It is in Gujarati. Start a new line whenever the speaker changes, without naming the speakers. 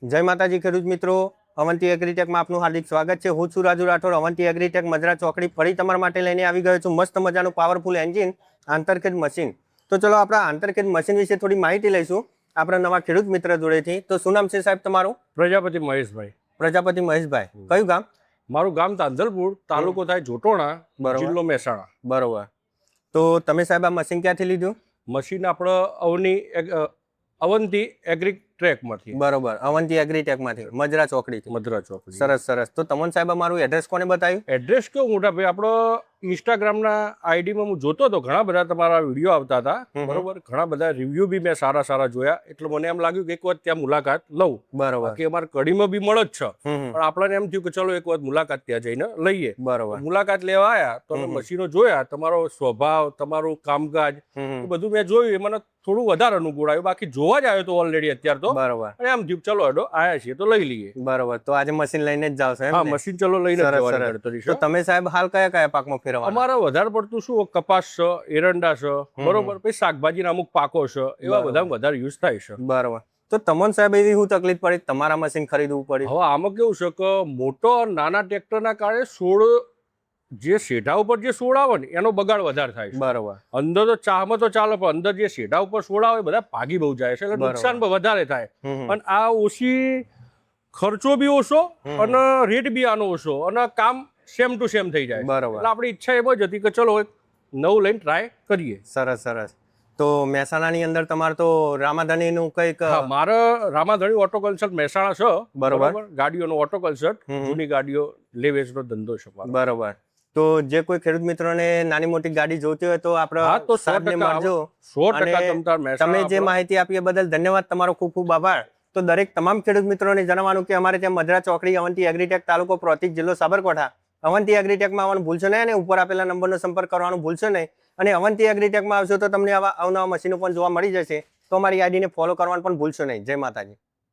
જય માતાજી ખેડૂત મિત્રો, અવંતી એગ્રીટેકમાં આપનું હાર્દિક સ્વાગત છે। હું છું રાજુ રાઠોડ। અવંતી એગ્રીટેક મજરા ચોકડી ફરી તમારા માટે લઈને આવી ગયો છું મસ્ત મજાનું પાવરફુલ એન્જિન આંતરખેદ મશીન। તો ચલો આપણે આંતરખેદ મશીન વિશે થોડી માહિતી લઈશું આપણા નવા ખેડૂત મિત્ર જોડેથી। તો શું નામ છે સાહેબ તમારું?
પ્રજાપતિ મહેશભાઈ।
પ્રજાપતિ મહેશભાઈ, કયું ગામ?
મારું ગામ તાંધલપુર, તાલુકો થાય જોટોણા,
બરોબર।
જિલ્લો મહેસાણા।
બરોબર। તો તમે સાહેબ આ મશીન ક્યાંથી લીધું?
મશીન આપણે અવંતી એગ્રીટેકમાંથી।
બરોબર, અવંતી એગ્રીટેકમાંથી મજરા ચોકડીથી।
મધરા ચોકડી।
સરસ સરસ। તો તમને સાહેબ મારું એડ્રેસ કોને બતાવ્યું?
એડ્રેસ કેવું મોટા ભાઈ, આપણો ઇન્સ્ટાગ્રામના આઈડીમાં હું જોતો હતો, ઘણા બધા તમારા વિડીયો આવતા હતા, બરોબર, ઘણા બધા રિવ્યુ બી મેં સારા સારા જોયા, એટલે મને એમ લાગ્યું કે એક વખત ત્યાં મુલાકાત લઉં।
બરોબર।
કે અમારે કડીમાં બી મળે જ છે, પણ આપણને એમ થયું કે ચલો એક વખત મુલાકાત ત્યાં જઈને લઈએ।
બરોબર।
મુલાકાત લેવા આવ્યા તો અમે મશીનો જોયા, તમારો સ્વભાવ, તમારું કામકાજ એ બધું મેં જોયું, એ મને થોડું વધારે અનુકૂળ આવ્યું। બાકી જોવા જ આવ્યો તો ઓલરેડી અત્યારે તો,
બરોબર।
અને આમ થયું ચલો હેડો આયા છીએ તો લઈ લઈએ।
બરોબર, તો આજે મશીન લઈને જ જાવ છો એમ?
હા, મશીન ચલો લઈને જ
સરસ
જવાની
સરસ।
ગણતરી
તો
છે।
તમે સાહેબ હાલ કયા કયા પાકમાં ફેરવવાના?
અમારે વધારે પડતું શું કપાસ છે, એરંડા છે, બરોબર, પછી શાકભાજીના અમુક પાકો છે, એવા બધા વધારે યુઝ થાય છે।
બરોબર। તો તમને સાહેબ એવી શું તકલીફ પડી તમારા મશીન ખરીદવું પડી?
હવે આમાં કેવું છે કે મોટો નાના ટ્રેક્ટરના કારણે છોડ જે શેઢા ઉપર જે છોડ આવે ને એનો બગાડ વધારે થાય છે।
બરોબર।
અંદર તો ચાહમાં તો ચાલે, પણ અંદર જે શેઢા ઉપર છોડ આવે બધા ભાગી બહુ જાય છે, એટલે નુકસાન પણ વધારે થાય। અને આ ઓછી ખર્ચો બી ઓછો અને રેટ બી આનો ઓછો અને કામ સેમ ટુ સેમ થઈ જાય।
બરોબર।
એટલે આપણી ઈચ્છા એમ જ હતી કે ચલો એક નવું લઈને ટ્રાય કરીએ।
સરસ સરસ। તો મહેસાણાની અંદર તમારે તો રામાધાનીનું કંઈક?
હા, મારે રામાધણી ઓટો કન્સલ્ટ મહેસાણા છે,
બરોબર।
ગાડીઓનો ઓટો કન્સલ્ટ, જૂની ગાડીઓ લે વેચનો ધંધો છે મારો।
બરોબર। તો જે કોઈ ખેડૂત મિત્રોને નાની મોટી ગાડી જોતી હોય તો આપણે
હા, તો
100% મળજો।
100%
તમે જે માહિતી આપી એ બદલ ધન્યવાદ, તમારો ખૂબ ખૂબ આભાર। તો દરેક તમામ ખેડૂત મિત્રોને જણાવવાનું કે અમારે ત્યાં મજરા ચોકડી, અવંતી એગ્રીટેક, તાલુકો પ્રોતિક, જિલ્લો સાબરકાંઠા, અવંતી એગ્રીટેકમાં આવવાનું ભૂલશો નહીં અને ઉપર આપેલા નંબરનો સંપર્ક કરવાનું ભૂલશો નહીં। અને અવંતી એગ્રીટેકમાં આવશો તો તમને આવા અવનવા મશીનો પણ જોવા મળી જશે। તો અમારી આઈડીને ફોલો કરવાનું પણ ભૂલશો નહીં। જય માતાજી।